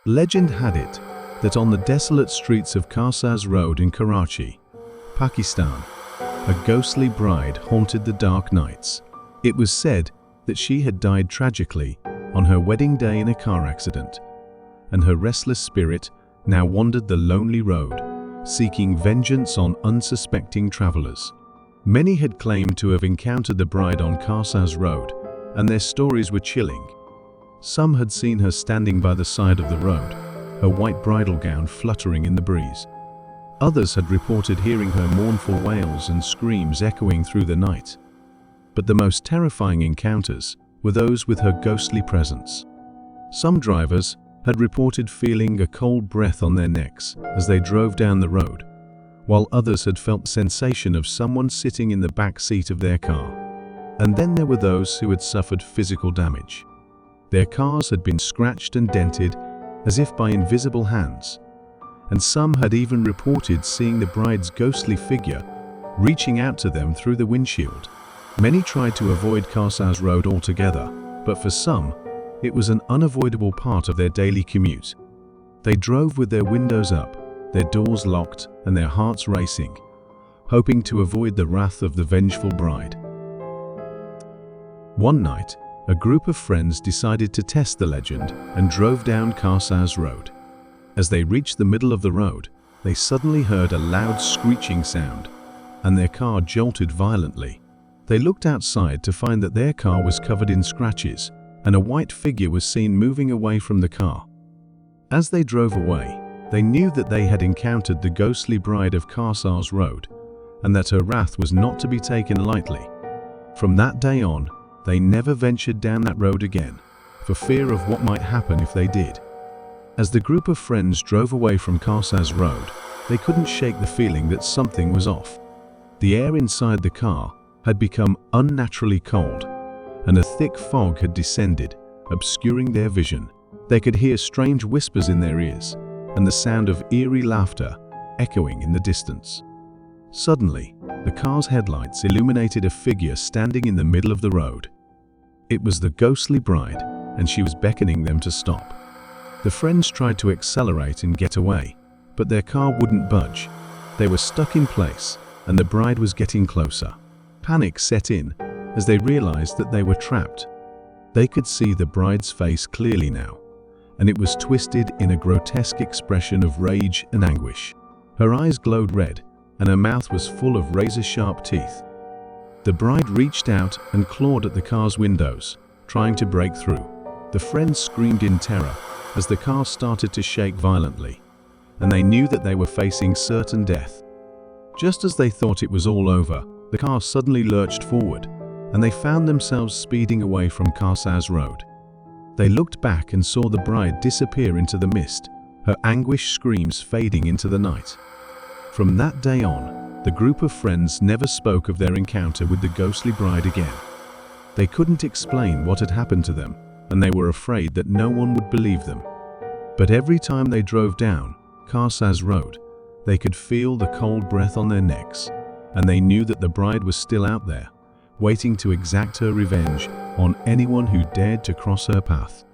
Legend had it that on the desolate streets of Karsaaaz Road in Karachi, Pakistan, a ghostly bride haunted the dark nights. It was said that she had died tragically on her wedding day in a car accident, and her restless spirit now wandered the lonely road, seeking vengeance on unsuspecting travelers. Many had claimed to have encountered the bride on Karsaaaz Road, and their stories were chilling. Some had seen her standing by the side of the road, her white bridal gown fluttering in the breeze. Others had reported hearing her mournful wails and screams echoing through the night. But the most terrifying encounters were those with her ghostly presence. Some drivers had reported feeling a cold breath on their necks as they drove down the road, while others had felt the sensation of someone sitting in the back seat of their car. And then there were those who had suffered physical damage. Their cars had been scratched and dented as if by invisible hands, and some had even reported seeing the bride's ghostly figure reaching out to them through the windshield. Many tried to avoid Karsaaaz Road altogether, but for some, it was an unavoidable part of their daily commute. They drove with their windows up, their doors locked, and their hearts racing, hoping to avoid the wrath of the vengeful bride. One night, a group of friends decided to test the legend and drove down Karsaaaz Road. As they reached the middle of the road, they suddenly heard a loud screeching sound, and their car jolted violently. They looked outside to find that their car was covered in scratches, and a white figure was seen moving away from the car. As they drove away, they knew that they had encountered the ghostly bride of Karsaaaz Road, and that her wrath was not to be taken lightly. From that day on, they never ventured down that road again, for fear of what might happen if they did. As the group of friends drove away from Karsaaaz Road, they couldn't shake the feeling that something was off. The air inside the car had become unnaturally cold, and a thick fog had descended, obscuring their vision. They could hear strange whispers in their ears, and the sound of eerie laughter echoing in the distance. Suddenly, the car's headlights illuminated a figure standing in the middle of the road. It was the ghostly bride, and she was beckoning them to stop. The friends tried to accelerate and get away, but their car wouldn't budge. They were stuck in place, and the bride was getting closer. Panic set in as they realized that they were trapped. They could see the bride's face clearly now, and it was twisted in a grotesque expression of rage and anguish. Her eyes glowed red, and her mouth was full of razor-sharp teeth. The bride reached out and clawed at the car's windows, trying to break through. The friends screamed in terror as the car started to shake violently, and they knew that they were facing certain death. Just as they thought it was all over, the car suddenly lurched forward, and they found themselves speeding away from Karsaaaz Road. They looked back and saw the bride disappear into the mist, her anguished screams fading into the night. From that day on, the group of friends never spoke of their encounter with the ghostly bride again. They couldn't explain what had happened to them, and they were afraid that no one would believe them. But every time they drove down Karsaaaz Road, they could feel the cold breath on their necks, and they knew that the bride was still out there, waiting to exact her revenge on anyone who dared to cross her path.